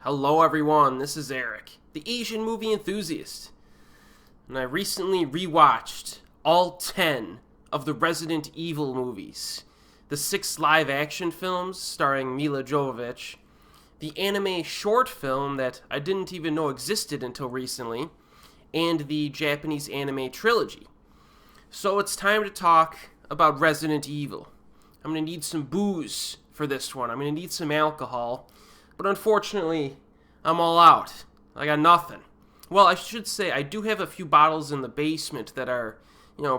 Hello everyone, this is Erik, the Asian movie enthusiast, and I recently rewatched all 10 of the Resident Evil movies, the 6 live-action films starring Mila Jovovich, the anime short film that I didn't even know existed until recently, and the Japanese anime trilogy. So it's time to talk about Resident Evil. I'm going to need some booze for this one. I'm going to need some alcohol. But unfortunately, I'm all out. I got nothing. Well, I should say I do have a few bottles in the basement that are,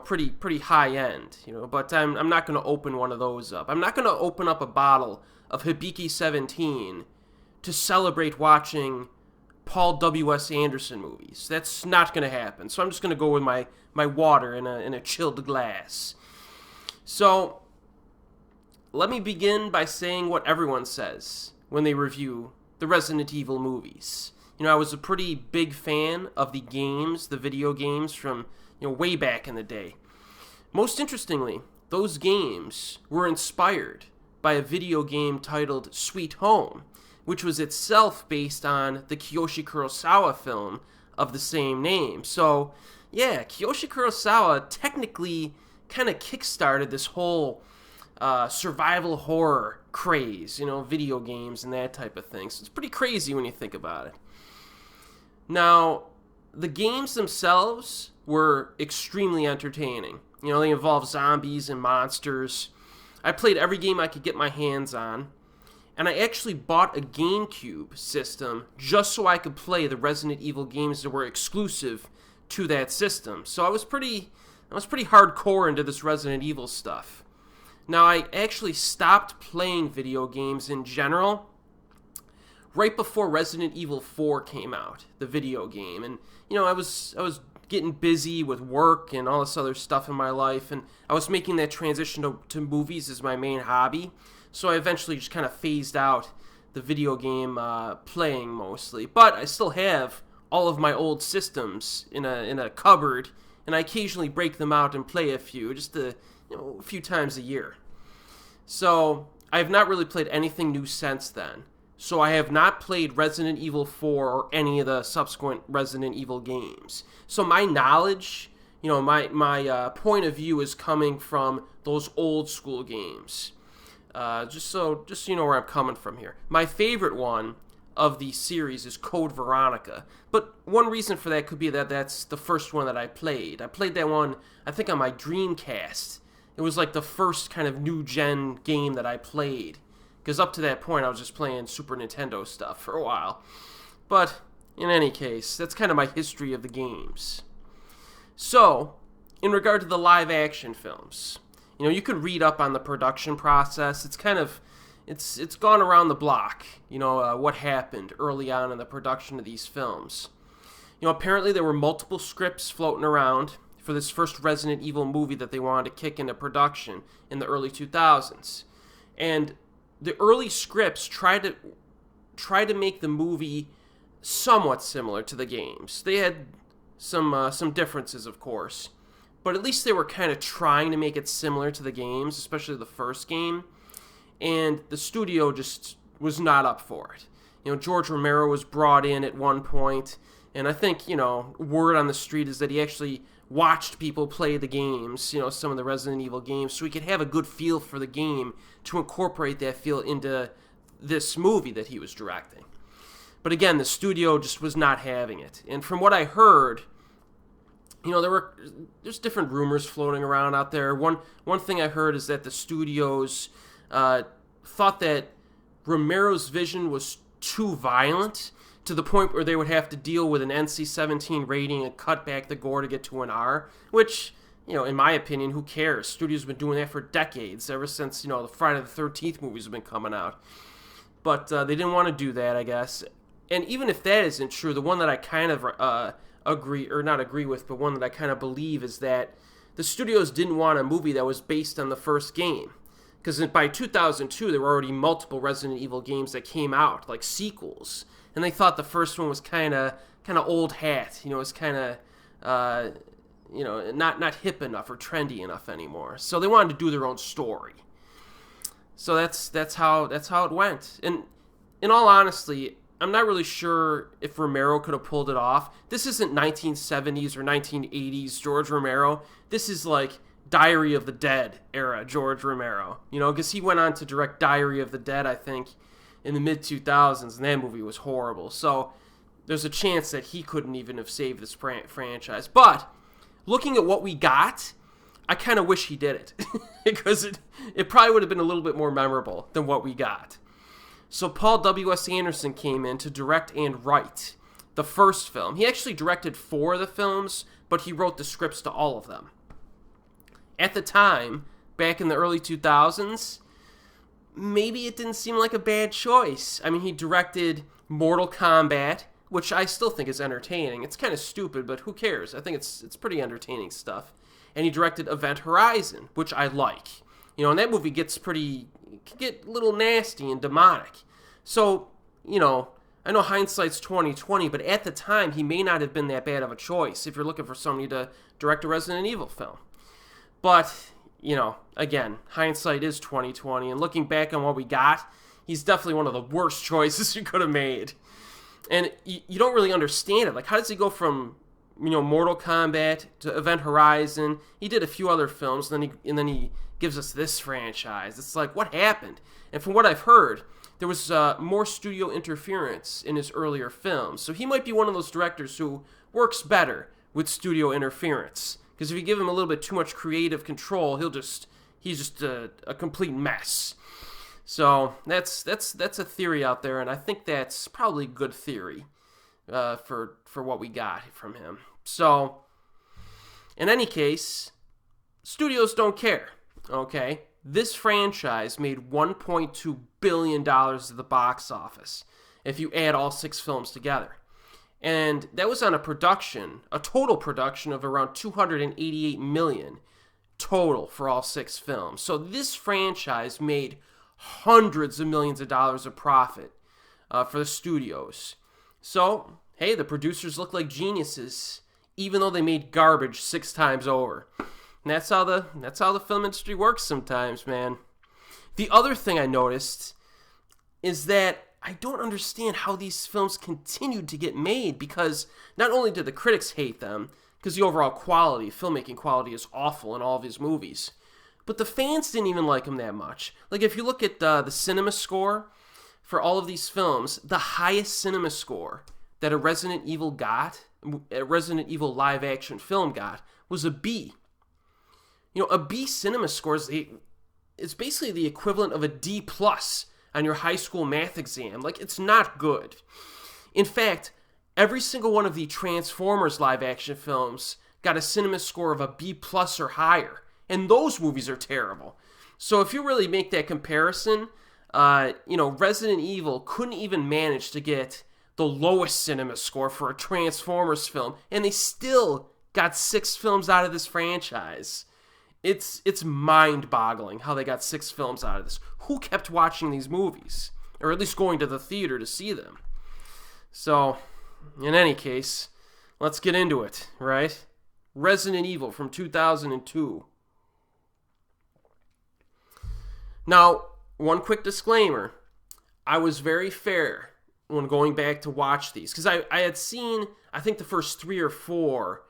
pretty high end, but I'm not going to open one of those up. I'm not going to open up a bottle of Hibiki 17 to celebrate watching Paul W.S. Anderson movies. That's not going to happen. So I'm just going to go with my water in a chilled glass. So let me begin by saying what everyone says when they review the Resident Evil movies. I was a pretty big fan of the games, the video games from, way back in the day. Most interestingly, those games were inspired by a video game titled Sweet Home, which was itself based on the Kiyoshi Kurosawa film of the same name. So, yeah, Kiyoshi Kurosawa technically kind of kickstarted this whole survival horror craze, video games and that type of thing. So it's pretty crazy when you think about it. Now, the games themselves were extremely entertaining. They involve zombies and monsters. I played every game I could get my hands on. And I actually bought a GameCube system just so I could play the Resident Evil games that were exclusive to that system. So I was pretty hardcore into this Resident Evil stuff. Now, I actually stopped playing video games in general right before Resident Evil 4 came out, the video game. And, I was getting busy with work and all this other stuff in my life, and I was making that transition to movies as my main hobby. So I eventually just kind of phased out the video game playing mostly. But I still have all of my old systems in a cupboard, and I occasionally break them out and play a few, just a few times a year. So I have not really played anything new since then. So I have not played Resident Evil 4 or any of the subsequent Resident Evil games. So my knowledge, my point of view is coming from those old school games. Just so you know where I'm coming from here. My favorite one of the series is Code Veronica. But one reason for that could be that that's the first one that I played. I played that one, I think, on my Dreamcast. It was like the first kind of new-gen game that I played. Because up to that point, I was just playing Super Nintendo stuff for a while. But, in any case, that's kind of my history of the games. So, in regard to the live-action films, you could read up on the production process. It's kind of, it's gone around the block, what happened early on in the production of these films. Apparently there were multiple scripts floating around for this first Resident Evil movie that they wanted to kick into production in the early 2000s. And the early scripts tried to make the movie somewhat similar to the games. They had some differences, of course. But at least they were kind of trying to make it similar to the games, especially the first game. And the studio just was not up for it. George Romero was brought in at one point, and I think, word on the street is that he actually watched people play the games, some of the Resident Evil games, so he could have a good feel for the game to incorporate that feel into this movie that he was directing. But again, the studio just was not having it. And from what I heard, there's different rumors floating around out there. One thing I heard is that the studios thought that Romero's vision was too violent to the point where they would have to deal with an NC-17 rating and cut back the gore to get to an R, which, in my opinion, who cares? Studios have been doing that for decades, ever since, the Friday the 13th movies have been coming out. But they didn't want to do that, I guess. And even if that isn't true, the one that I kind of not agree with, but one that I kind of believe is that the studios didn't want a movie that was based on the first game. Because by 2002, there were already multiple Resident Evil games that came out, like sequels. And they thought the first one was kind of old hat. It was kind of, not hip enough or trendy enough anymore. So they wanted to do their own story. So that's how it went. And in all honesty, I'm not really sure if Romero could have pulled it off. This isn't 1970s or 1980s George Romero. This is like Diary of the Dead era George Romero. You know, because he went on to direct Diary of the Dead, I think, in the mid-2000s, and that movie was horrible. So there's a chance that he couldn't even have saved this franchise. But looking at what we got, I kind of wish he did it. Because it probably would have been a little bit more memorable than what we got. So Paul W.S. Anderson came in to direct and write the first film. He actually directed 4 of the films, but he wrote the scripts to all of them. At the time, back in the early 2000s, maybe it didn't seem like a bad choice. I mean, he directed Mortal Kombat, which I still think is entertaining. It's kind of stupid, but who cares? I think it's pretty entertaining stuff. And he directed Event Horizon, which I like. You know, and that movie can get a little nasty and demonic. So, you know, I know hindsight's 20/20, but at the time, he may not have been that bad of a choice if you're looking for somebody to direct a Resident Evil film. But, you know, again, hindsight is 20/20, and looking back on what we got, he's definitely one of the worst choices you could have made. And you don't really understand it. Like, how does he go from, you know, Mortal Kombat to Event Horizon? He did a few other films, and then he gives us this franchise. It's like, what happened? And from what I've heard, there was more studio interference in his earlier films. So he might be one of those directors who works better with studio interference. Because if you give him a little bit too much creative control, he's just a complete mess. So that's a theory out there, and I think that's probably a good theory for what we got from him. So, in any case, studios don't care. Okay, this franchise made $1.2 billion at the box office if you add all 6 films together. And that was on a total production of around $288 million total for all 6 films. So this franchise made hundreds of millions of dollars of profit for the studios. So, hey, the producers look like geniuses, even though they made garbage 6 times over. And that's how the film industry works sometimes, man. The other thing I noticed is that I don't understand how these films continued to get made, because not only did the critics hate them, because the overall filmmaking quality is awful in all of his movies, but the fans didn't even like them that much. Like, if you look at the cinema score for all of these films, the highest cinema score that a Resident Evil live action film got, was a B. You know, a B cinema score is basically the equivalent of a D plus on your high school math exam. Like, it's not good. In fact, every single one of the Transformers live action films got a cinema score of a B plus or higher. And those movies are terrible. So if you really make that comparison, you know, Resident Evil couldn't even manage to get the lowest cinema score for a Transformers film, and they still got 6 films out of this franchise. It's mind-boggling how they got 6 films out of this. Who kept watching these movies? Or at least going to the theater to see them? So, in any case, let's get into it, right? Resident Evil from 2002. Now, one quick disclaimer. I was very fair when going back to watch these, because I had seen, I think, the first 3 or 4,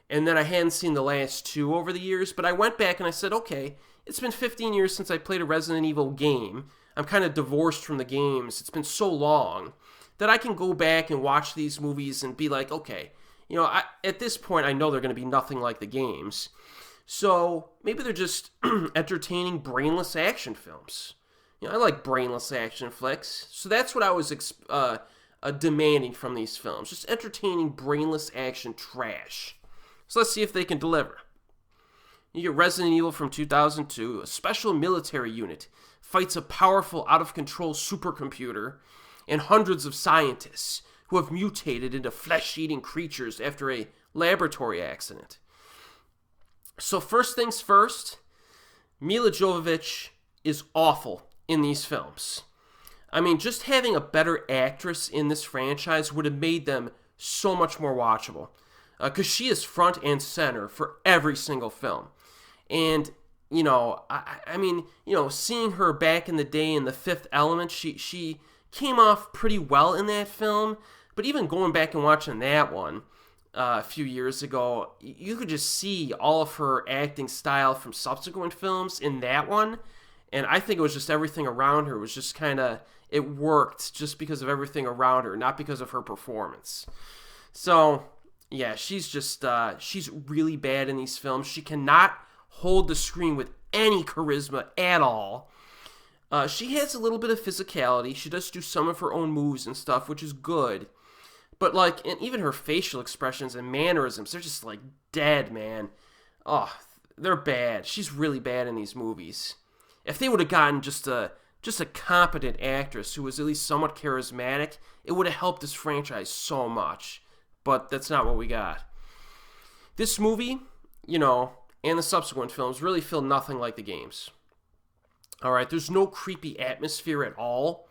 and then I hadn't seen the last 2 over the years, but I went back and I said, okay, it's been 15 years since I played a Resident Evil game. I'm kind of divorced from the games. It's been so long that I can go back and watch these movies and be like, okay, you know, at this point I know they're going to be nothing like the games. So maybe they're just entertaining, brainless action films. You know, I like brainless action flicks. So that's what I was demanding from these films. Just entertaining, brainless action trash. So let's see if they can deliver. You get Resident Evil from 2002. A special military unit fights a powerful, out-of-control supercomputer and hundreds of scientists who have mutated into flesh-eating creatures after a laboratory accident. So first things first, Mila Jovovich is awful in these films. I mean, just having a better actress in this franchise would have made them so much more watchable. Because she is front and center for every single film. And, you know, I mean, you know, seeing her back in the day in The Fifth Element, she came off pretty well in that film, but even going back and watching that one a few years ago, you could just see all of her acting style from subsequent films in that one, and I think it was just everything around her was just kind of, it worked just because of everything around her, not because of her performance. So, yeah, she's just, she's really bad in these films. She cannot hold the screen with any charisma at all. She has a little bit of physicality. She does do some of her own moves and stuff, which is good. But, like, and even her facial expressions and mannerisms, they're just, like, dead, man. Oh, they're bad. She's really bad in these movies. If they would have gotten just a competent actress who was at least somewhat charismatic, it would have helped this franchise so much. But that's not what we got. This movie, you know, and the subsequent films really feel nothing like the games. Alright, there's no creepy atmosphere at all.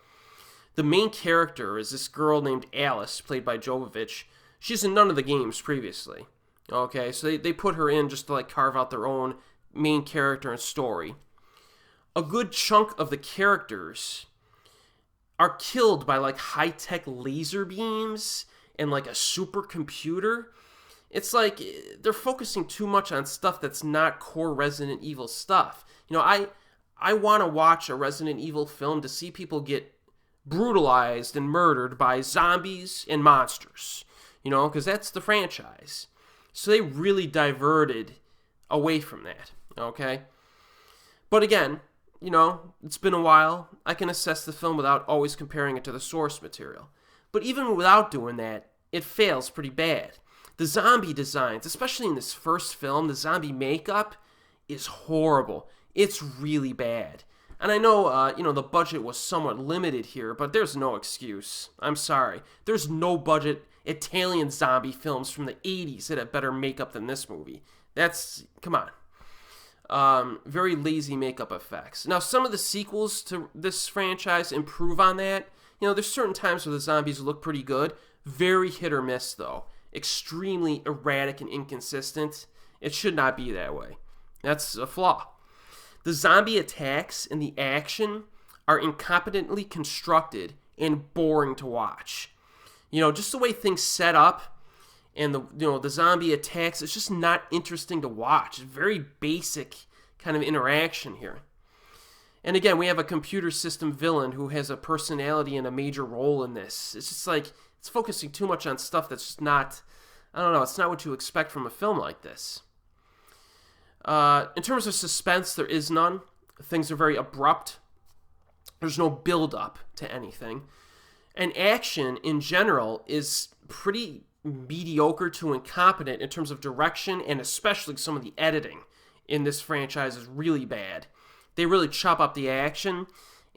The main character is this girl named Alice, played by Jovovich. She's in none of the games previously. Okay, so they put her in just to like carve out their own main character and story. A good chunk of the characters are killed by like high-tech laser beams and like a supercomputer. It's like they're focusing too much on stuff that's not core Resident Evil stuff. You know, I want to watch a Resident Evil film to see people get brutalized and murdered by zombies and monsters, you know, because that's the franchise. So they really diverted away from that, okay? But again, you know, it's been a while. I can assess the film without always comparing it to the source material. But even without doing that, it fails pretty bad. The zombie designs, especially in this first film, the zombie makeup is horrible. It's really bad. And I know, you know, the budget was somewhat limited here, but there's no excuse. I'm sorry. There's no budget Italian zombie films from the 80s that have better makeup than this movie. That's, come on. Very lazy makeup effects. Now, some of the sequels to this franchise improve on that. You know, there's certain times where the zombies look pretty good. Very hit or miss, though. Extremely erratic and inconsistent. It should not be that way. That's a flaw. The zombie attacks and the action are incompetently constructed and boring to watch. You know, just the way things set up and the zombie attacks, it's just not interesting to watch. It's very basic kind of interaction here. And again, we have a computer system villain who has a personality and a major role in this. It's just like, it's focusing too much on stuff that's just not, I don't know, it's not what you expect from a film like this. In terms of suspense, there is none. Things are very abrupt. There's no build-up to anything. And action, in general, is pretty mediocre to incompetent in terms of direction, and especially some of the editing in this franchise is really bad. They really chop up the action,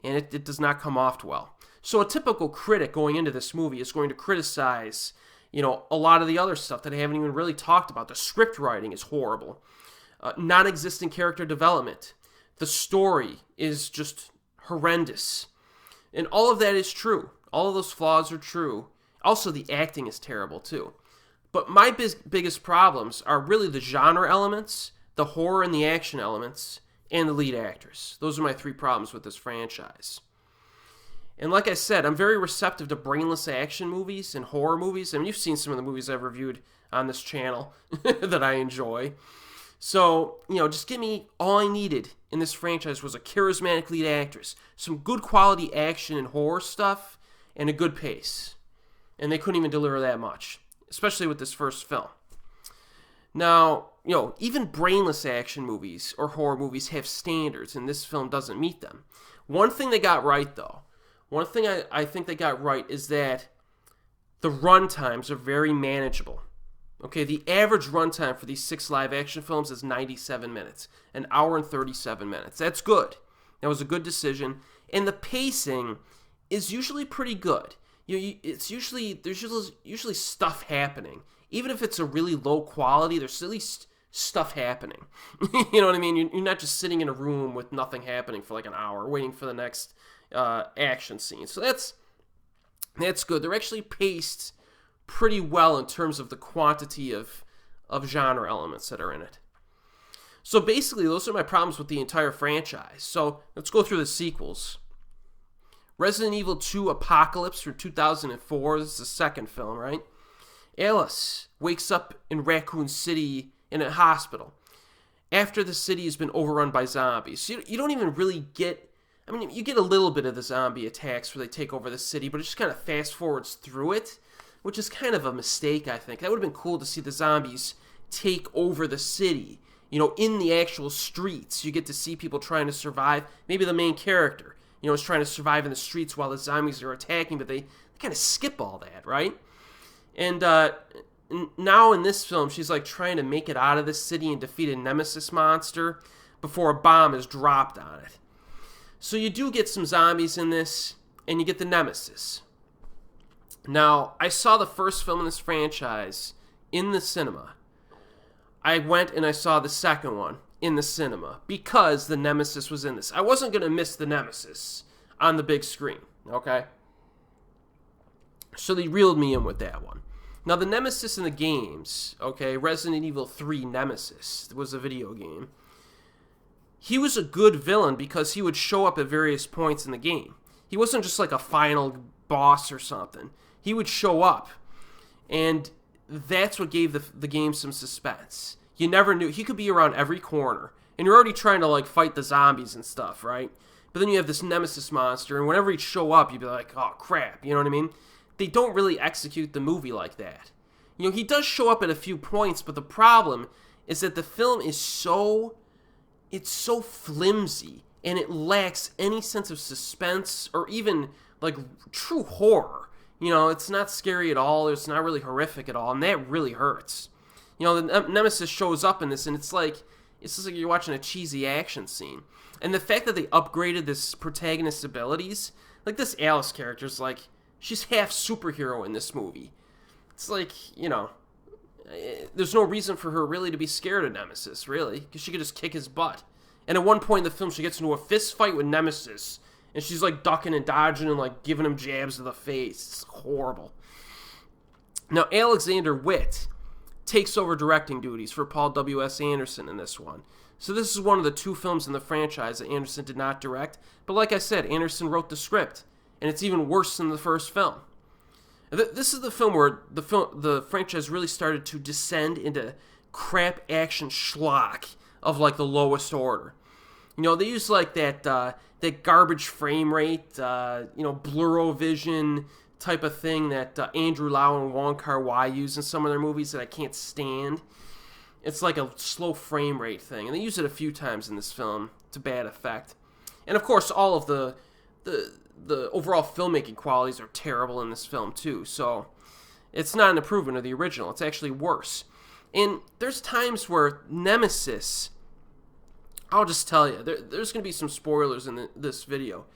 and it does not come off well. So a typical critic going into this movie is going to criticize, you know, a lot of the other stuff that I haven't even really talked about. The script writing is horrible. Non-existent character development. The story is just horrendous. And all of that is true. All of those flaws are true. Also, the acting is terrible, too. But my biggest problems are really the genre elements, the horror and the action elements, and the lead actress. Those are my three problems with this franchise. And like I said, I'm very receptive to brainless action movies and horror movies. I mean, you've seen some of the movies I've reviewed on this channel that I enjoy. So, you know, just give me all I needed in this franchise was a charismatic lead actress, some good quality action and horror stuff, and a good pace. And they couldn't even deliver that much, especially with this first film. Now, you know, even brainless action movies or horror movies have standards, and this film doesn't meet them. One thing they got right, though, one thing I think they got right is that the run times are very manageable. Okay, the average runtime for these 6 live-action films is 97 minutes. An hour and 37 minutes. That's good. That was a good decision. And the pacing is usually pretty good. There's usually stuff happening. Even if it's a really low quality, there's at least stuff happening. You know what I mean? You're not just sitting in a room with nothing happening for like an hour, waiting for the next action scene. So that's good. They're actually paced pretty well in terms of the quantity of genre elements that are in it. So basically, those are my problems with the entire franchise. So let's go through the sequels. Resident Evil 2 Apocalypse from 2004. This is the second film, right? Alice wakes up in Raccoon City in a hospital after the city has been overrun by zombies. So you don't even really get... I mean, you get a little bit of the zombie attacks where they take over the city, but it just kind of fast forwards through it, which is kind of a mistake, I think. That would have been cool to see the zombies take over the city, you know, in the actual streets. You get to see people trying to survive. Maybe the main character, you know, is trying to survive in the streets while the zombies are attacking, but they kind of skip all that, right? And now in this film, she's like trying to make it out of the city and defeat a nemesis monster before a bomb is dropped on it. So you do get some zombies in this, and you get the nemesis. Now, I saw the first film in this franchise in the cinema. I went and I saw the second one in the cinema because the nemesis was in this. I wasn't going to miss the nemesis on the big screen, okay? So they reeled me in with that one. Now, the nemesis in the games, okay, Resident Evil 3 Nemesis was a video game. He was a good villain because he would show up at various points in the game. He wasn't just like a final boss or something. He would show up, and that's what gave the game some suspense. You never knew. He could be around every corner, and you're already trying to like fight the zombies and stuff, right? But then you have this nemesis monster, and whenever he'd show up, you'd be like, oh, crap, you know what I mean? They don't really execute the movie like that. You know, he does show up at a few points, but the problem is that the film is it's so flimsy, and it lacks any sense of suspense or even, like, true horror. You know, it's not scary at all, it's not really horrific at all, and that really hurts. You know, the Nemesis shows up in this, and it's just like you're watching a cheesy action scene. And the fact that they upgraded this protagonist's abilities, like this Alice character's like, she's half superhero in this movie. It's like, you know, there's no reason for her really to be scared of Nemesis, really, because she could just kick his butt. And at one point in the film, she gets into a fist fight with Nemesis, and she's like ducking and dodging and like giving him jabs to the face. It's horrible. Now, Alexander Witt takes over directing duties for Paul W.S. Anderson in this one. So this is one of the two films in the franchise that Anderson did not direct. But like I said, Anderson wrote the script, and it's even worse than the first film. This is the film where the franchise really started to descend into crap action schlock of like the lowest order. You know, they use like that garbage frame rate, blurrovision type of thing that Andrew Lau and Wong Kar-wai use in some of their movies that I can't stand. It's like a slow frame rate thing, and they use it a few times in this film to bad effect. And of course, all of the overall filmmaking qualities are terrible in this film too, so it's not an improvement of the original. It's actually worse. And there's times where Nemesis, I'll just tell you, there's going to be some spoilers in this video.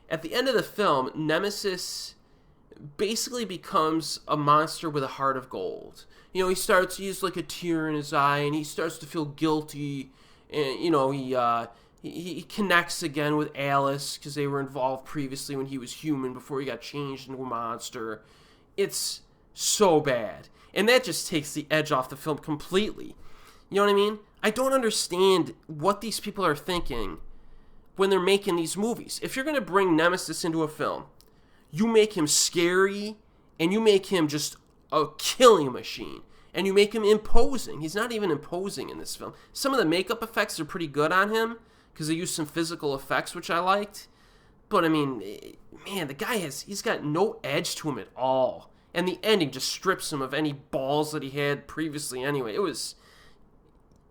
At the end of the film, Nemesis basically becomes a monster with a heart of gold. You know, he's like a tear in his eye, and he starts to feel guilty, and, you know, he connects again with Alice because they were involved previously when he was human before he got changed into a monster. It's so bad. And that just takes the edge off the film completely. You know what I mean? I don't understand what these people are thinking when they're making these movies. If you're going to bring Nemesis into a film, you make him scary, and you make him just a killing machine, and you make him imposing. He's not even imposing in this film. Some of the makeup effects are pretty good on him, because they used some physical effects, which I liked. But, I mean, man, the guy he's got no edge to him at all. And the ending just strips him of any balls that he had previously anyway. It was,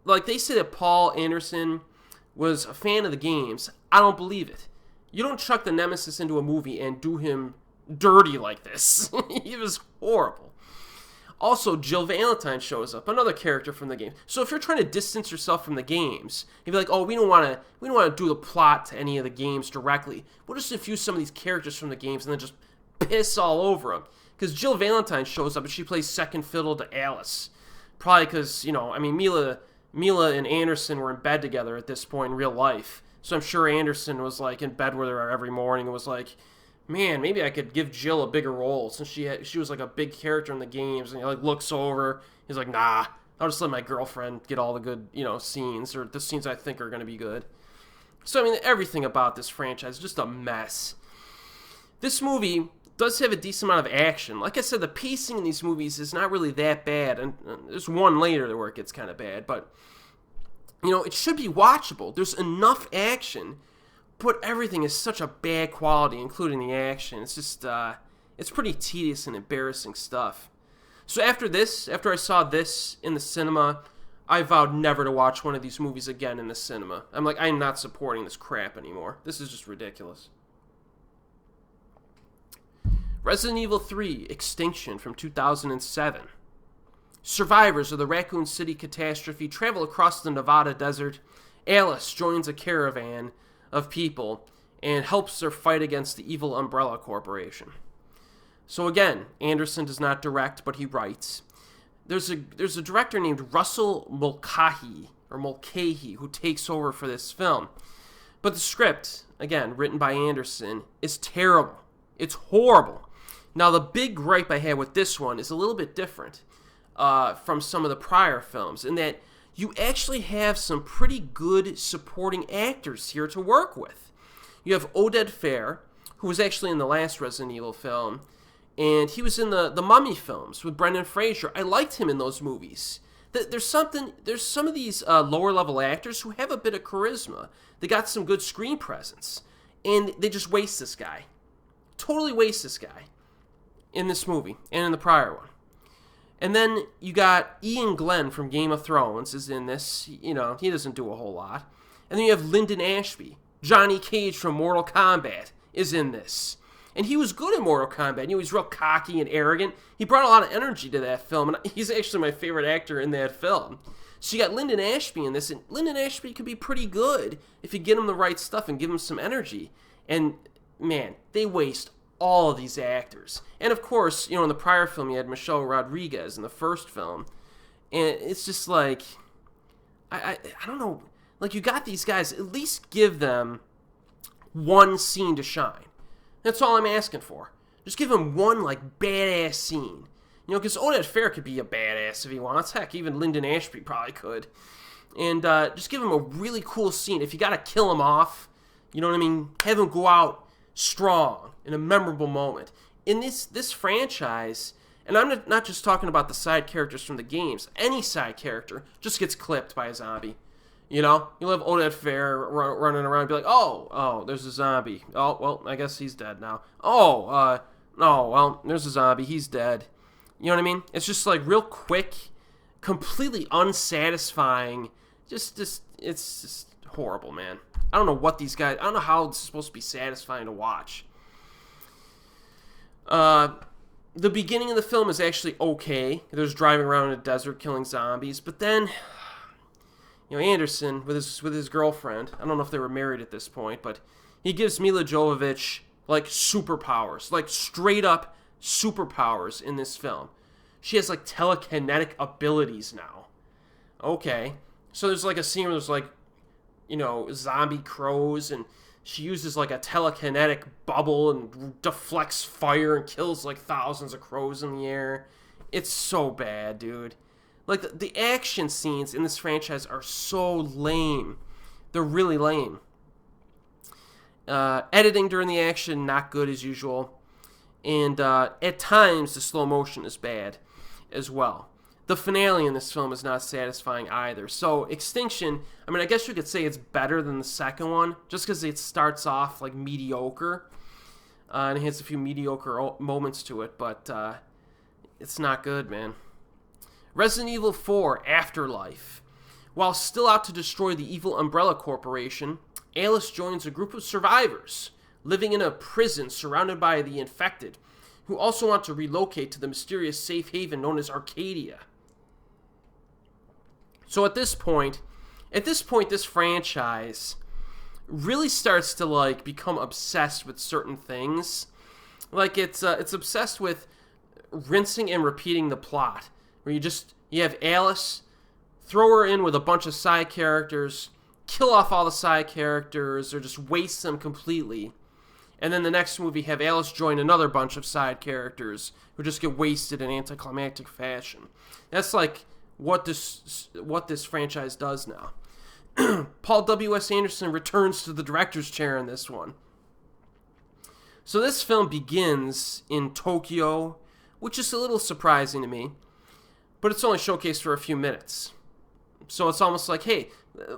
like, they say that Paul Anderson was a fan of the games. I don't believe it. You don't chuck the Nemesis into a movie and do him dirty like this. He was horrible. Also, Jill Valentine shows up, another character from the game. So if you're trying to distance yourself from the games, you'd be like, oh, we don't want to do the plot to any of the games directly. We'll just infuse some of these characters from the games and then just piss all over them. Because Jill Valentine shows up and she plays second fiddle to Alice. Probably because, you know, I mean, Mila and Anderson were in bed together at this point in real life. So I'm sure Anderson was like in bed with her every morning and was like, man, maybe I could give Jill a bigger role since she was like a big character in the games. And he like looks over, he's like, nah, I'll just let my girlfriend get all the good, you know, scenes, or the scenes I think are going to be good. So I mean, everything about this franchise is just a mess. This movie does have a decent amount of action. Like I said, the pacing in these movies is not really that bad, and there's one later where it gets kind of bad, but, it should be watchable. There's enough action, but everything is such a bad quality, including the action. It's just, it's pretty tedious and embarrassing stuff. So after I saw this in the cinema, I vowed never to watch one of these movies again in the cinema. I'm like, I'm not supporting this crap anymore. This is just ridiculous. Resident Evil 3 Extinction from 2007. Survivors of the Raccoon City catastrophe travel across the Nevada desert. Alice joins a caravan of people and helps their fight against the evil Umbrella Corporation. So again, Anderson does not direct, but he writes. There's a director named Russell Mulcahy who takes over for this film. But the script, again, written by Anderson, is terrible. It's horrible. Now, the big gripe I had with this one is a little bit different from some of the prior films, in that you actually have some pretty good supporting actors here to work with. You have Oded Fehr, who was actually in the last Resident Evil film, and he was in the Mummy films with Brendan Fraser. I liked him in those movies. There's some of these lower level actors who have a bit of charisma. They got some good screen presence, and they just waste this guy. Totally waste this guy in this movie and in the prior one. And then you got Ian Glenn from Game of Thrones is in this. He doesn't do a whole lot. And then you have Lyndon Ashby. Johnny Cage from Mortal Kombat is in this. And he was good in Mortal Kombat. He's real cocky and arrogant. He brought a lot of energy to that film, and he's actually my favorite actor in that film. So you got Lyndon Ashby in this, and Lyndon Ashby could be pretty good if you get him the right stuff and give him some energy. And, man, they waste all of these actors. And, of course, in the prior film, you had Michelle Rodriguez in the first film. And it's just like, I don't know. Like, you got these guys, at least give them one scene to shine. That's all I'm asking for. Just give him one, badass scene. Because Oded Fehr could be a badass if he wants. Heck, even Lyndon Ashby probably could. And just give him a really cool scene. If you got to kill him off, you know what I mean? Have him go out strong in a memorable moment. In this franchise, and I'm not just talking about the side characters from the games, any side character just gets clipped by a zombie. You'll have Oded Fehr running around and be like, oh, there's a zombie. Oh, well, I guess he's dead now. Oh, well, there's a zombie. He's dead. You know what I mean? It's just real quick, completely unsatisfying. It's just horrible, man. I don't know what these guys, I don't know how it's supposed to be satisfying to watch. The beginning of the film is actually okay. There's driving around in a desert killing zombies, but then, Anderson with his girlfriend, I don't know if they were married at this point, but he gives Mila Jovovich superpowers, straight up superpowers in this film. She has telekinetic abilities now. Okay, so there's a scene where there's zombie crows, and she uses a telekinetic bubble and deflects fire and kills thousands of crows in the air. It's so bad, dude. The action scenes in this franchise are so lame. They're really lame. Editing during the action, not good as usual. And at times, the slow motion is bad as well. The finale in this film is not satisfying either. So, Extinction, I guess you could say it's better than the second one, just because it starts off mediocre. And it has a few mediocre moments to it, but it's not good, man. Resident Evil 4 Afterlife. While still out to destroy the evil Umbrella Corporation, Alice joins a group of survivors living in a prison surrounded by the infected, who also want to relocate to the mysterious safe haven known as Arcadia. So at this point, this franchise really starts to become obsessed with certain things. It's obsessed with rinsing and repeating the plot, where you have Alice, throw her in with a bunch of side characters, kill off all the side characters, or just waste them completely. And then the next movie, have Alice join another bunch of side characters who just get wasted in anticlimactic fashion. That's what this franchise does now. Paul W.S. Anderson returns to the director's chair in this one. So this film begins in Tokyo, which is a little surprising to me, but it's only showcased for a few minutes. So it's almost like, hey,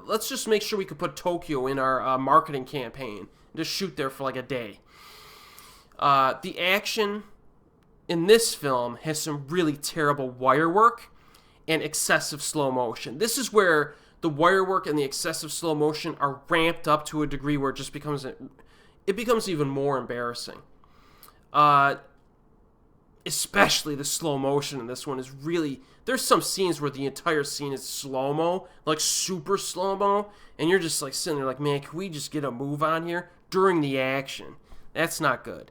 let's just make sure we could put Tokyo in our marketing campaign and just shoot there for like a day. The action in this film has some really terrible wire work and excessive slow motion. This is where the wire work and the excessive slow motion are ramped up to a degree where it just becomes even more embarrassing. Especially the slow motion in this one is really... There's some scenes where the entire scene is slow-mo, like super slow-mo, and you're just like sitting there like, man, can we just get a move on here during the action? That's not good.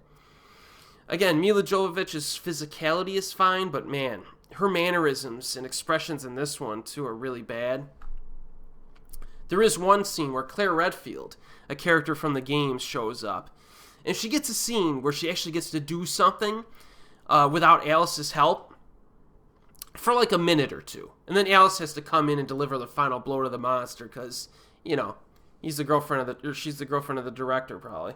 Again, Mila Jovovich's physicality is fine, but man, her mannerisms and expressions in this one, too, are really bad. There is one scene where Claire Redfield, a character from the games, shows up. And she gets a scene where she actually gets to do something without Alice's help for like a minute or two. And then Alice has to come in and deliver the final blow to the monster because, you know, she's the girlfriend of the director, probably.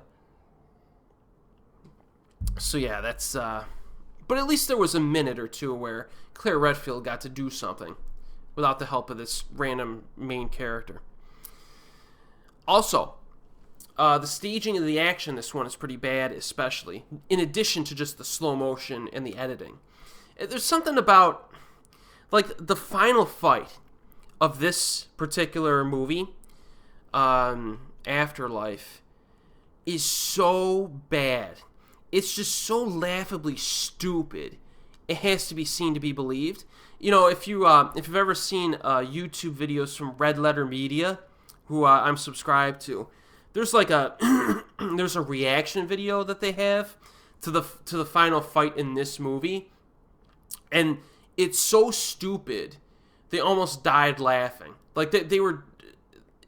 So yeah, that's... But at least there was a minute or two where Claire Redfield got to do something without the help of this random main character. Also, the staging of the action in this one is pretty bad, especially, in addition to just the slow motion and the editing. There's something about, like, the final fight of this particular movie, Afterlife, is so bad. It's just so laughably stupid. It has to be seen to be believed. You know, if you've ever seen YouTube videos from Red Letter Media, who I'm subscribed to, there's like there's a reaction video that they have to the final fight in this movie, and it's so stupid they almost died laughing. Like they were.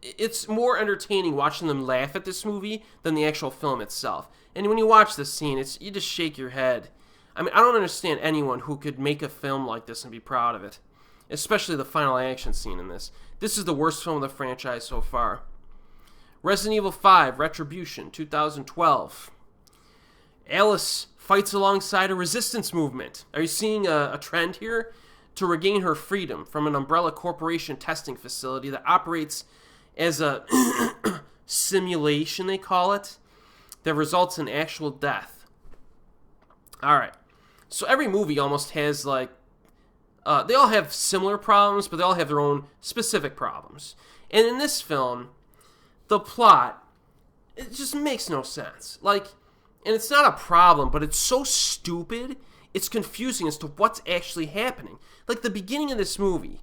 It's more entertaining watching them laugh at this movie than the actual film itself. And when you watch this scene, you just shake your head. I mean, I don't understand anyone who could make a film like this and be proud of it, especially the final action scene in this. This is the worst film of the franchise so far. Resident Evil 5, Retribution, 2012. Alice fights alongside a resistance movement. Are you seeing a trend here? To regain her freedom from an Umbrella Corporation testing facility that operates as a simulation, they call it, that results in actual death. Alright, so every movie almost has, like, they all have similar problems, but they all have their own specific problems. And in this film, the plot, it just makes no sense. Like, and it's not a problem, but it's so stupid, it's confusing as to what's actually happening. Like, the beginning of this movie,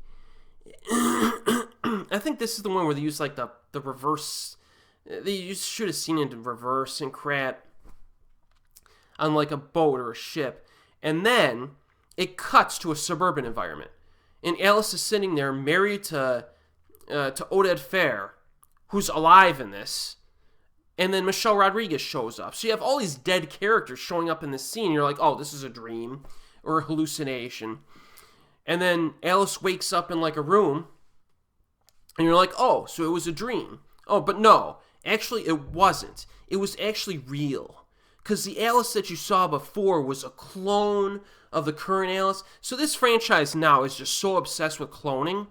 I think this is the one where they use, like, the reverse... They should have seen it in reverse and crap on, like, a boat or a ship. And then it cuts to a suburban environment. And Alice is sitting there married to Oded Fair, who's alive in this. And then Michelle Rodriguez shows up. So you have all these dead characters showing up in this scene. You're like, oh, this is a dream or a hallucination. And then Alice wakes up in, like, a room. And you're like, oh, so it was a dream. Oh, but no. Actually, it wasn't. It was actually real. Because the Alice that you saw before was a clone of the current Alice. So this franchise now is just so obsessed with cloning.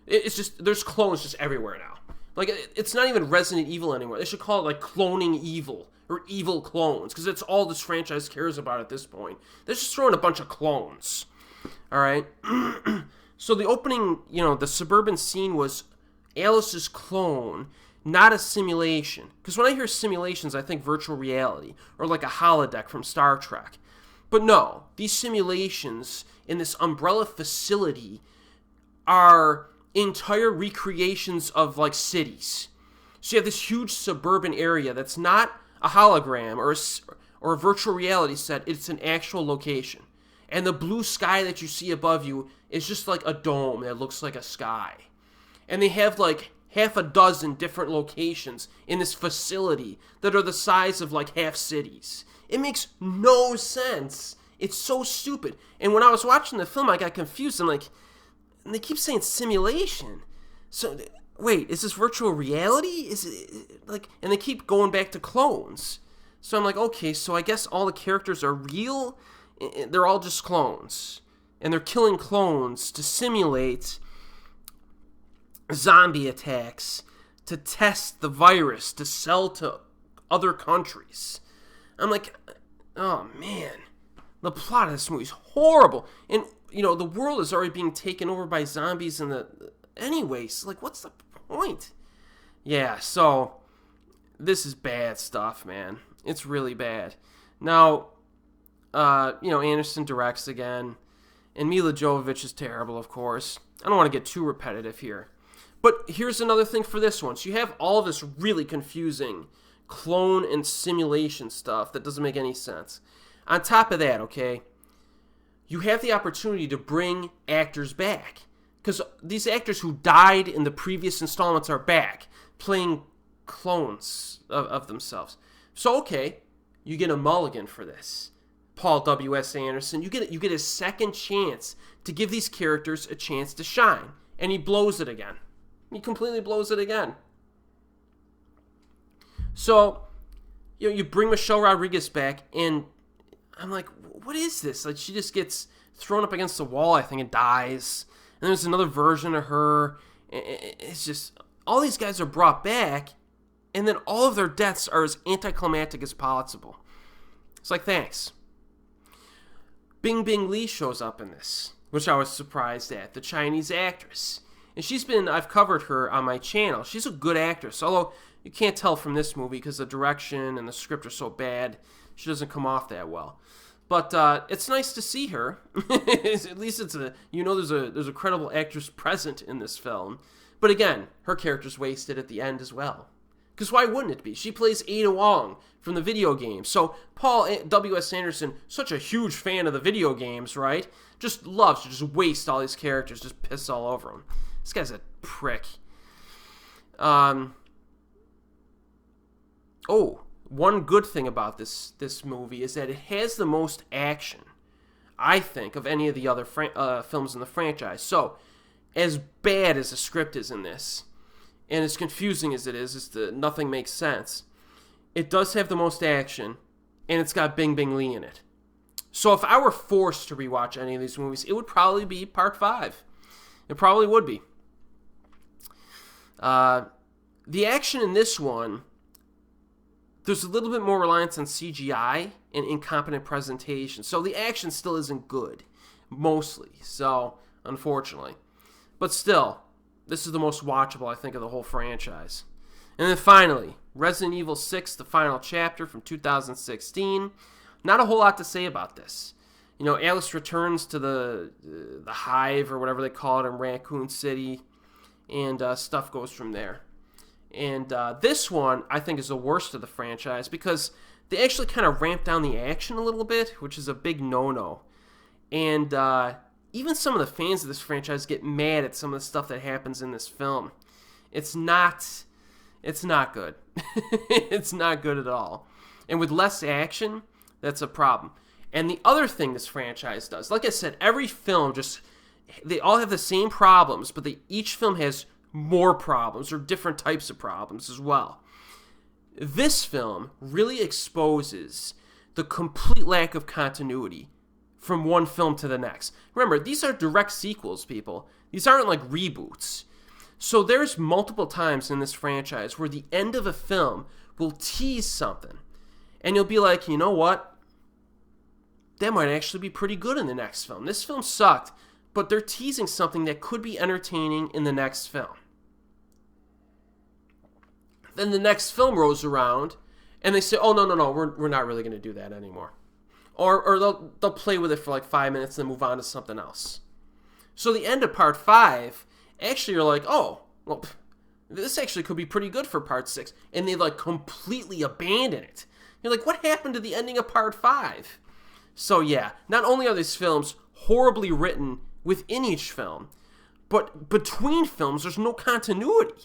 It's just, there's clones just everywhere now. Like, it's not even Resident Evil anymore. They should call it, like, Cloning Evil. Or Evil Clones. Because that's all this franchise cares about at this point. They're just throwing a bunch of clones. Alright? So the opening, the suburban scene was Alice's clone, not a simulation. Because when I hear simulations, I think virtual reality. Or like a holodeck from Star Trek. But no, these simulations in this Umbrella facility are entire recreations of, like, cities. So you have this huge suburban area that's not a hologram or a virtual reality set. It's an actual location. And the blue sky that you see above you is just like a dome that looks like a sky. And they have, like, half a dozen different locations in this facility that are the size of, like, half cities. It makes no sense. It's so stupid. And when I was watching the film, I got confused. I'm like, and they keep saying simulation. So, wait, is this virtual reality? Is it, like, and they keep going back to clones. So I'm like, okay, so I guess all the characters are real? They're all just clones. And they're killing clones to simulate zombie attacks, to test the virus, to sell to other countries. I'm like, oh man, the plot of this movie is horrible. And, the world is already being taken over by zombies anyways, like, what's the point? Yeah, so this is bad stuff, man. It's really bad. Now, Anderson directs again, and Mila Jovovich is terrible, of course. I don't want to get too repetitive here. But here's another thing for this one. So you have all this really confusing clone and simulation stuff that doesn't make any sense. On top of that, okay, you have the opportunity to bring actors back. Because these actors who died in the previous installments are back, playing clones of themselves. So, okay, you get a mulligan for this. Paul W.S. Anderson, you get a second chance to give these characters a chance to shine. And he blows it again. He completely blows it again. So, you bring Michelle Rodriguez back, and I'm like, what is this? Like, she just gets thrown up against the wall, I think, and dies. And there's another version of her. It's just, all these guys are brought back, and then all of their deaths are as anticlimactic as possible. It's like, thanks. Bing Bing Lee shows up in this, which I was surprised at, the Chinese actress. And I've covered her on my channel. She's a good actress, although you can't tell from this movie because the direction and the script are so bad, she doesn't come off that well. But it's nice to see her. At least there's a credible actress present in this film. But again, her character's wasted at the end as well. Because why wouldn't it be? She plays Ada Wong from the video game. So Paul W.S. Anderson, such a huge fan of the video games, right? Just loves to just waste all these characters, just piss all over them. This guy's a prick. One good thing about this movie is that it has the most action, I think, of any of the other films in the franchise. So, as bad as the script is in this, and as confusing as it is nothing makes sense, it does have the most action, and it's got Bing Bing Lee in it. So if I were forced to rewatch any of these movies, it would probably be Part 5. It probably would be. The action in this one, there's a little bit more reliance on CGI and incompetent presentation. So the action still isn't good, mostly. So, unfortunately. But still, this is the most watchable, I think, of the whole franchise. And then finally, Resident Evil 6, the final chapter from 2016. Not a whole lot to say about this. Alice returns to the hive, or whatever they call it, in Raccoon City, and stuff goes from there. And this one, I think, is the worst of the franchise because they actually kind of ramp down the action a little bit, which is a big no-no. And even some of the fans of this franchise get mad at some of the stuff that happens in this film. It's not good. It's not good at all. And with less action, that's a problem. And the other thing this franchise does, like I said, every film they all have the same problems, but each film has more problems or different types of problems as well. This film really exposes the complete lack of continuity from one film to the next. Remember, these are direct sequels, people. These aren't like reboots. So there's multiple times in this franchise where the end of a film will tease something. And you'll be like, you know what? That might actually be pretty good in the next film. This film sucked, but they're teasing something that could be entertaining in the next film. Then the next film rolls around, and they say, oh, no, we're not really going to do that anymore. Or they'll play with it for like 5 minutes and then move on to something else. So the end of Part 5, actually you're like, oh, well, this actually could be pretty good for Part 6. And they like completely abandon it. You're like, what happened to the ending of Part 5? So yeah, not only are these films horribly written within each film, but between films there's no continuity.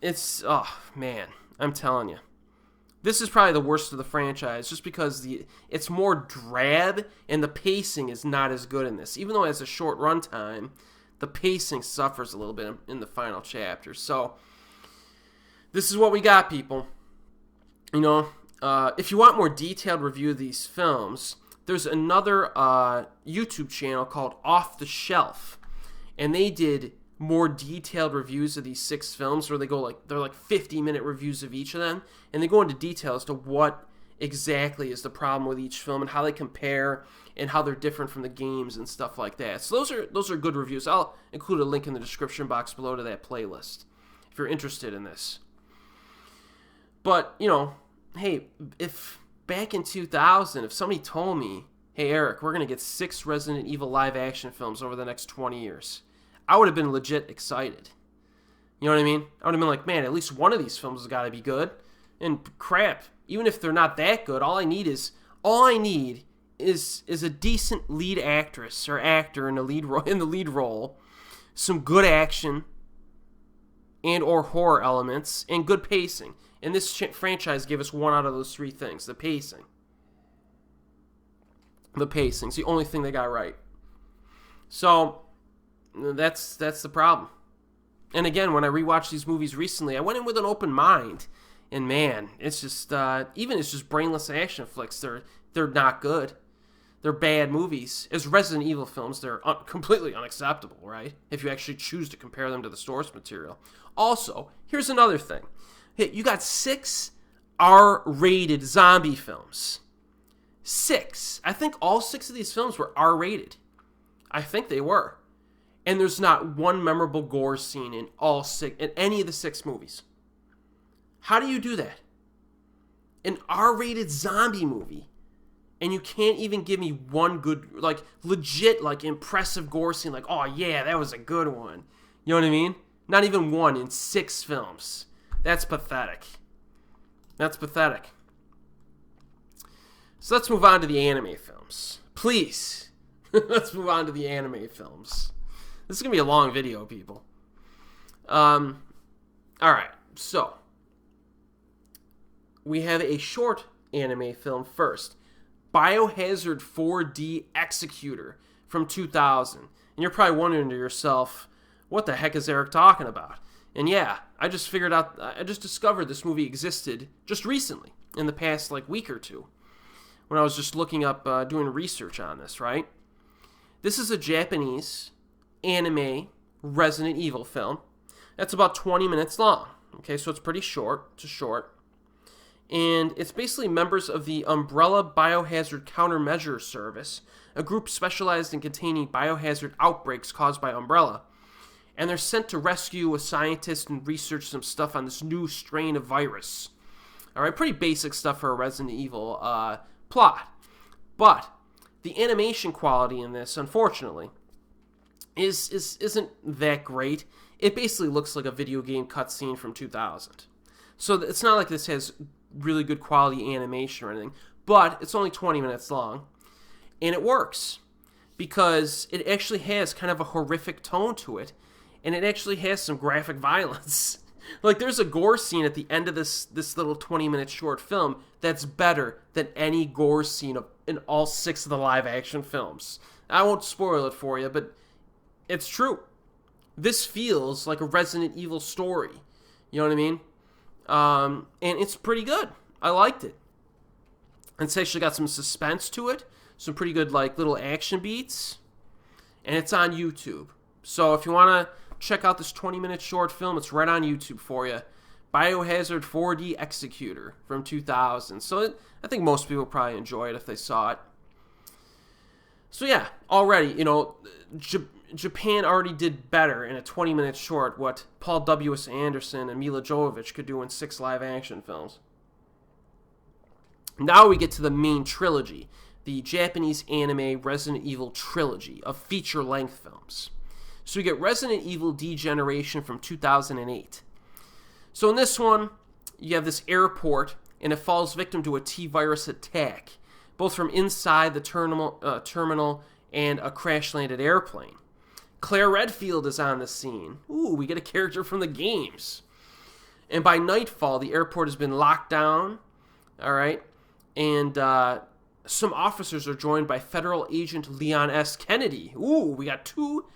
It's, oh man, I'm telling you. This is probably the worst of the franchise just because it's more drab and the pacing is not as good in this. Even though it has a short runtime, the pacing suffers a little bit in the final chapter. So, this is what we got, people. if you want more detailed review of these films, there's another YouTube channel called Off the Shelf, and they did more detailed reviews of these 6 films where they're like 50-minute reviews of each of them, and they go into detail as to what exactly is the problem with each film and how they compare and how they're different from the games and stuff like that. So those are good reviews. I'll include a link in the description box below to that playlist if you're interested in this. But, hey, if back in 2000, if somebody told me, hey, Eric, we're going to get 6 Resident Evil live-action films over the next 20 years, I would have been legit excited. You know what I mean? I would have been like, man, at least one of these films has got to be good. And crap, even if they're not that good, all I need is a decent lead actress or actor in the lead role, some good action and or horror elements, and good pacing. And this franchise gave us one out of those 3 things: the pacing. The pacing's the only thing they got right. So that's the problem. And again, when I rewatched these movies recently, I went in with an open mind. And man, it's just it's just brainless action flicks. They're not good. They're bad movies. As Resident Evil films, they're completely unacceptable, right? If you actually choose to compare them to the source material. Also, here's another thing. Hey, you got 6 R-rated zombie films. 6. I think all 6 of these films were R-rated. I think they were. And there's not one memorable gore scene in any of the 6 movies. How do you do that? An R-rated zombie movie, and you can't even give me one good, like, legit, like, impressive gore scene, like, oh yeah, that was a good one. You know what I mean? Not even one in 6 films. That's pathetic. That's pathetic. So let's move on to the anime films. Please. Let's move on to the anime films. This is going to be a long video, people. Alright, so we have a short anime film first. Biohazard 4D Executor from 2000. And you're probably wondering to yourself, what the heck is Eric talking about? And yeah, I just discovered this movie existed just recently, in the past week or two, when I was just looking up, doing research on this, right? This is a Japanese anime Resident Evil film. That's about 20 minutes long. Okay, so it's pretty short. It's short. And it's basically members of the Umbrella Biohazard Countermeasure Service, a group specialized in containing biohazard outbreaks caused by Umbrella. And they're sent to rescue a scientist and research some stuff on this new strain of virus. Alright, pretty basic stuff for a Resident Evil plot. But the animation quality in this, unfortunately, isn't that great. It basically looks like a video game cutscene from 2000. So it's not like this has really good quality animation or anything, but it's only 20 minutes long, and it works because it actually has kind of a horrific tone to it, and it actually has some graphic violence. Like, there's a gore scene at the end of this little 20-minute short film that's better than any gore scene in all 6 of the live-action films. I won't spoil it for you, but it's true. This feels like a Resident Evil story. You know what I mean? And it's pretty good. I liked it. It's actually got some suspense to it. Some pretty good, little action beats. And it's on YouTube. So if you want to check out this 20-minute short film, it's right on YouTube for you. Biohazard 4D Executor from 2000. So I think most people probably enjoy it if they saw it. So yeah, already, Japan already did better in a 20-minute short what Paul W.S. Anderson and Mila Jovovich could do in 6 live-action films. Now we get to the main trilogy, the Japanese anime Resident Evil trilogy of feature-length films. So we get Resident Evil Degeneration from 2008. So in this one, you have this airport, and it falls victim to a T-virus attack, both from inside the terminal and a crash-landed airplane. Claire Redfield is on the scene. Ooh, we get a character from the games. And by nightfall, the airport has been locked down. All right. And some officers are joined by Federal Agent Leon S. Kennedy. Ooh, we got 2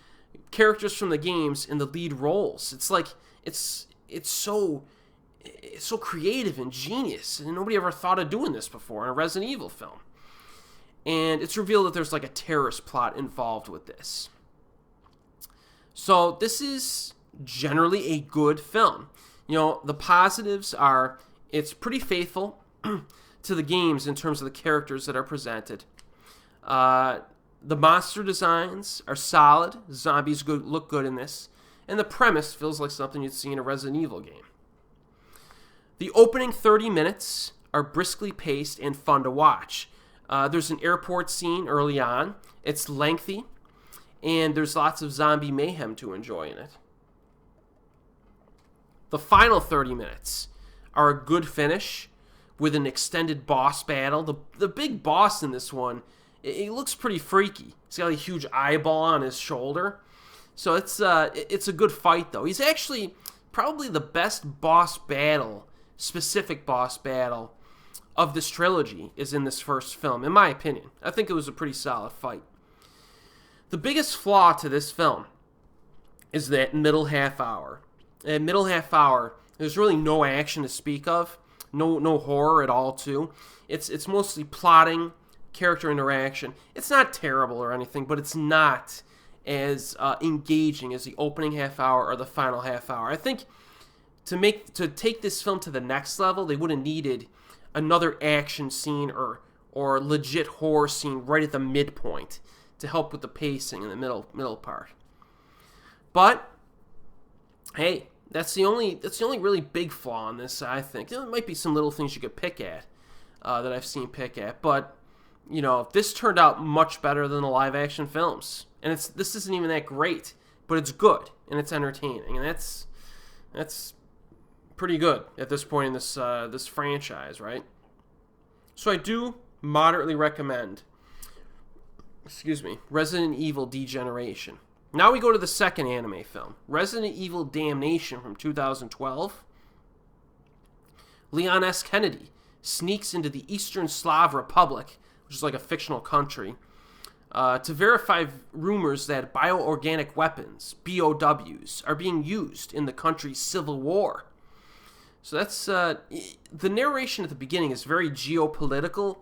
characters from the games in the lead roles. It's like, it's so it's so creative and genius, and nobody ever thought of doing this before in a Resident Evil film. And it's revealed that there's like a terrorist plot involved with this. So this is generally a good film. You know, the positives are it's pretty faithful to the games in terms of the characters that are presented. The monster designs are solid. Zombies look good in this. And the premise feels like something you'd see in a Resident Evil game. The opening 30 minutes are briskly paced and fun to watch. There's an airport scene early on. It's lengthy. And there's lots of zombie mayhem to enjoy in it. The final 30 minutes are a good finish with an extended boss battle. The big boss in this one, it looks pretty freaky. He's got a huge eyeball on his shoulder. So it's a good fight, though. He's actually probably the best boss battle, specific boss battle, of this trilogy is in this first film, in my opinion. I think it was a pretty solid fight. The biggest flaw to this film is that middle half hour. At middle half hour, there's really no action to speak of, no horror at all, too. It's mostly plotting, character interaction. It's not terrible or anything, but it's not as engaging as the opening half hour or the final half hour. I think to take this film to the next level, they would have needed another action scene or legit horror scene right at the midpoint to help with the pacing in the middle part. But hey, that's the only really big flaw in this, I think. There might be some little things you could pick at that I've seen pick at, but you know, this turned out much better than the live action films. And this isn't even that great, but it's good and it's entertaining, and that's pretty good at this point in this franchise, right? So I do moderately recommend, Resident Evil Degeneration. Now we go to the second anime film, Resident Evil Damnation from 2012. Leon S. Kennedy sneaks into the Eastern Slav Republic, which is like a fictional country, to verify rumors that bioorganic weapons, BOWs, are being used in the country's civil war. So that's the narration at the beginning is very geopolitical.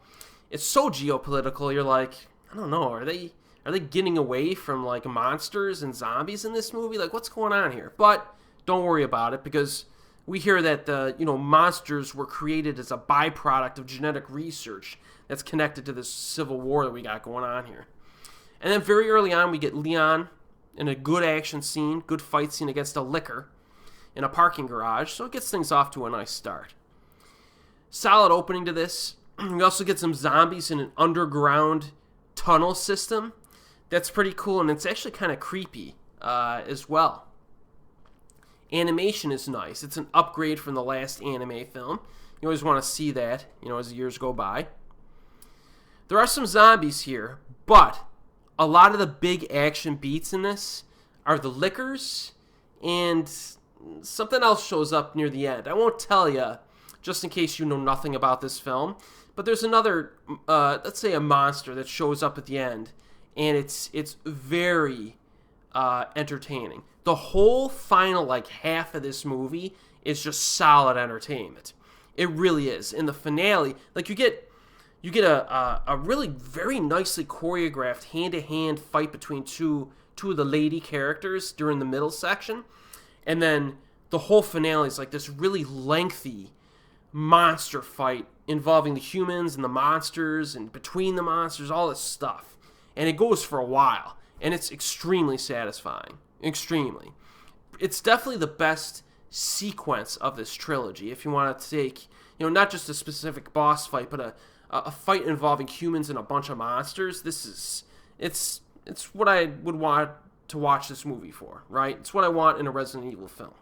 It's so geopolitical, you're like, I don't know, are they getting away from like monsters and zombies in this movie? Like, what's going on here? But don't worry about it, because we hear that the monsters were created as a byproduct of genetic research that's connected to this civil war that we got going on here. And then very early on, we get Leon in a good action scene, good fight scene against a licker in a parking garage, so it gets things off to a nice start. Solid opening to this. We also get some zombies in an underground tunnel system. That's pretty cool, and it's actually kind of creepy as well. Animation is nice. It's an upgrade from the last anime film. You always want to see that, as the years go by. There are some zombies here, but a lot of the big action beats in this are the lickers, and something else shows up near the end. I won't tell you, just in case you know nothing about this film, but there's another, let's say a monster that shows up at the end, and it's very entertaining. The whole final half of this movie is just solid entertainment. It really is. In the finale, you get a really very nicely choreographed hand-to-hand fight between two of the lady characters during the middle section, and then the whole finale is this really lengthy monster fight involving the humans and the monsters and between the monsters, all this stuff. And it goes for a while, and it's extremely satisfying. Extremely. It's definitely the best sequence of this trilogy, if you want to take, not just a specific boss fight, but a fight involving humans and a bunch of monsters. It's what I would want to watch this movie for, right? It's what I want in a Resident Evil film.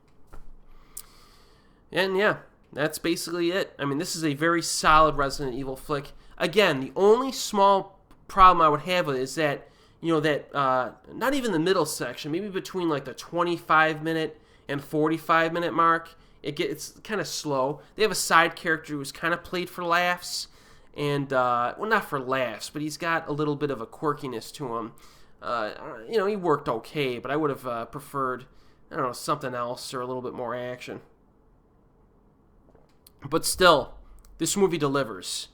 And yeah, that's basically it. I mean, this is a very solid Resident Evil flick. Again, the only small problem I would have with it is that, not even the middle section, maybe between the 25-minute and 45-minute mark, it's kind of slow. They have a side character who's kind of played for laughs, and, not for laughs, but he's got a little bit of a quirkiness to him. He worked okay, but I would have preferred, something else or a little bit more action. But still, this movie delivers.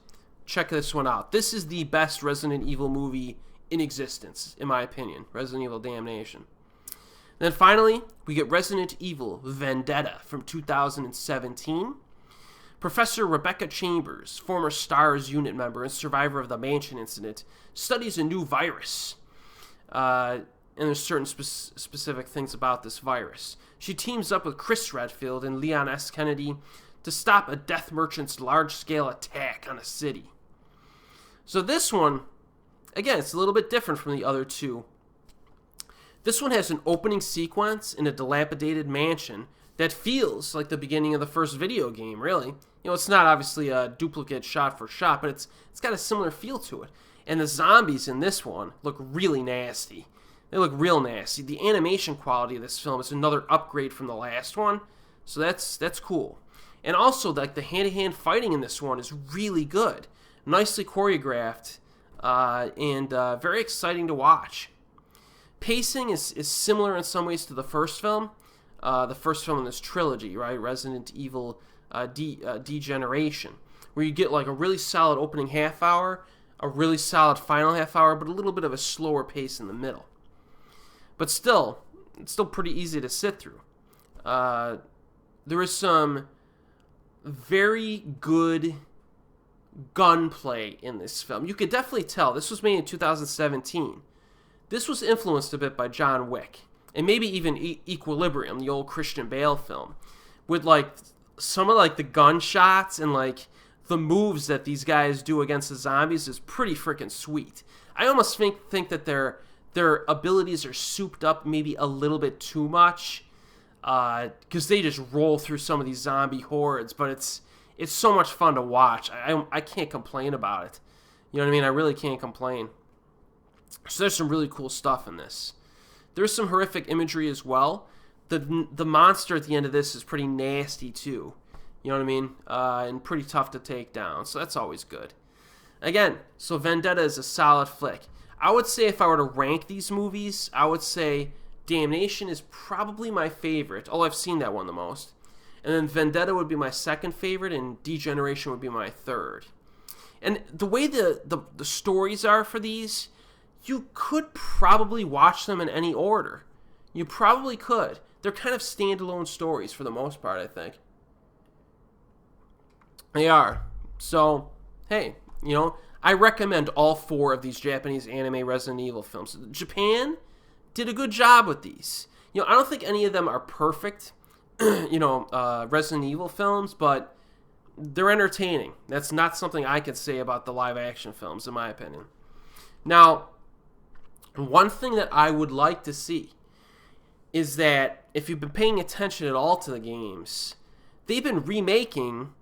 Check this one out. This is the best Resident Evil movie in existence, in my opinion. Resident Evil Damnation. Then finally, we get Resident Evil Vendetta from 2017. Professor Rebecca Chambers, former STARS unit member and survivor of the Mansion incident, studies a new virus. And there's certain specific things about this virus. She teams up with Chris Redfield and Leon S. Kennedy to stop a death merchant's large-scale attack on a city. So this one, again, it's a little bit different from the other two. This one has an opening sequence in a dilapidated mansion that feels like the beginning of the first video game, really. You know, it's not obviously a duplicate shot for shot, but it's got a similar feel to it. And the zombies in this one look really nasty. They look real nasty. The animation quality of this film is another upgrade from the last one, so that's cool. And also, like, the hand-to-hand fighting in this one is really good. Nicely choreographed, and very exciting to watch. Pacing is similar in some ways to the first film. The first film in this trilogy, right? Resident Evil Degeneration. Where you get like a really solid opening half hour, a really solid final half hour, but a little bit of a slower pace in the middle. But still, it's still pretty easy to sit through. There is some very good gunplay in this film. You could definitely tell. This was made in 2017. This was influenced a bit by John Wick, and maybe even Equilibrium, the old Christian Bale film, with like some of like the gunshots and like the moves that these guys do against the zombies is pretty freaking sweet. I almost think that their abilities are souped up maybe a little bit too much, because they just roll through some of these zombie hordes, but it's so much fun to watch. I can't complain about it. You know what I mean? I really can't complain. So there's some really cool stuff in this. There's some horrific imagery as well. The monster at the end of this is pretty nasty too. You know what I mean? And pretty tough to take down. So that's always good. Again, so Vendetta is a solid flick. I would say if I were to rank these movies, I would say Damnation is probably my favorite, although I've seen that one the most. And then Vendetta would be my second favorite, and Degeneration would be my third. And the way the stories are for these, you could probably watch them in any order. You probably could. They're kind of standalone stories for the most part, I think. They are. So, hey, you know, I recommend all 4 of these Japanese anime Resident Evil films. Japan did a good job with these. You know, I don't think any of them are perfect, Resident Evil films, but they're entertaining. That's not something I could say about the live action films, in my opinion. Now, one thing that I would like to see is that if you've been paying attention at all to the games, they've been remaking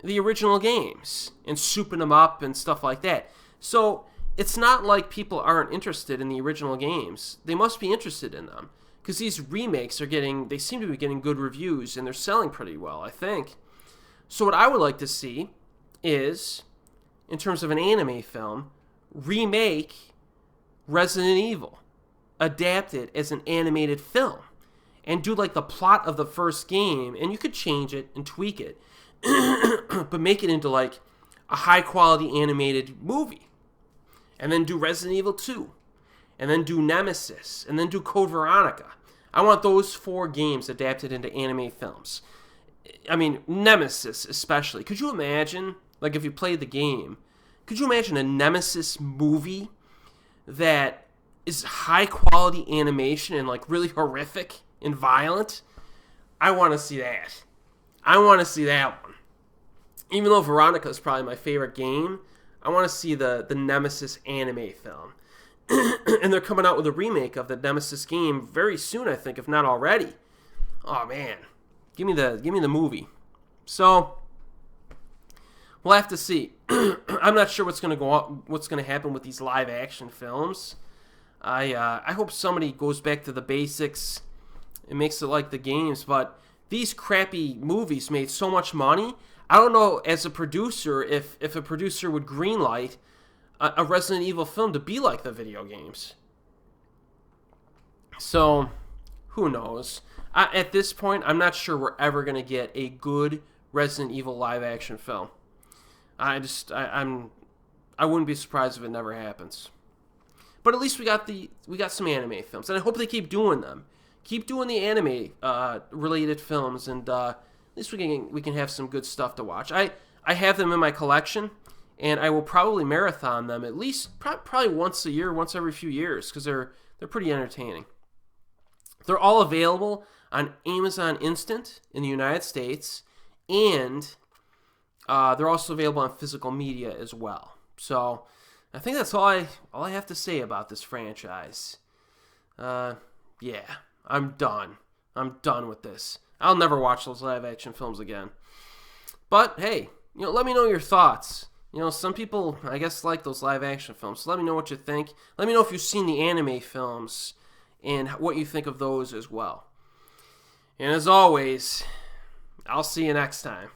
the original games and souping them up and stuff like that. So it's not like people aren't interested in the original games. They must be interested in them, because these remakes they seem to be getting good reviews, and they're selling pretty well, I think. So what I would like to see is, in terms of an anime film, remake Resident Evil, adapt it as an animated film, and do like the plot of the first game, and you could change it and tweak it, but make it into like a high quality animated movie. And then do Resident Evil 2, and then do Nemesis, and then do Code Veronica. I want those 4 games adapted into anime films. I mean, Nemesis especially. Could you imagine, like if you played the game, could you imagine a Nemesis movie that is high quality animation and like really horrific and violent? I want to see that. I want to see that one. Even though Veronica is probably my favorite game, I want to see the Nemesis anime film. And they're coming out with a remake of the Nemesis game very soon, I think, if not already. Oh man, give me the movie. So we'll have to see. I'm not sure what's going to happen with these live action films. I hope somebody goes back to the basics and makes it like the games, but these crappy movies made so much money. I don't know, as a producer, if a producer would greenlight a Resident Evil film to be like the video games. So, who knows? At this point, I'm not sure we're ever going to get a good Resident Evil live action film. I wouldn't be surprised if it never happens. But at least we got some anime films, and I hope they keep doing them. Keep doing the anime related films, and at least we can have some good stuff to watch. I have them in my collection, and I will probably marathon them at least probably once a year, once every few years, because they're pretty entertaining. They're all available on Amazon Instant in the United States, and they're also available on physical media as well. So I think that's all I have to say about this franchise. Yeah, I'm done. I'm done with this. I'll never watch those live action films again. But hey, let me know your thoughts. Some people, I guess, like those live action films. So let me know what you think. Let me know if you've seen the anime films and what you think of those as well. And as always, I'll see you next time.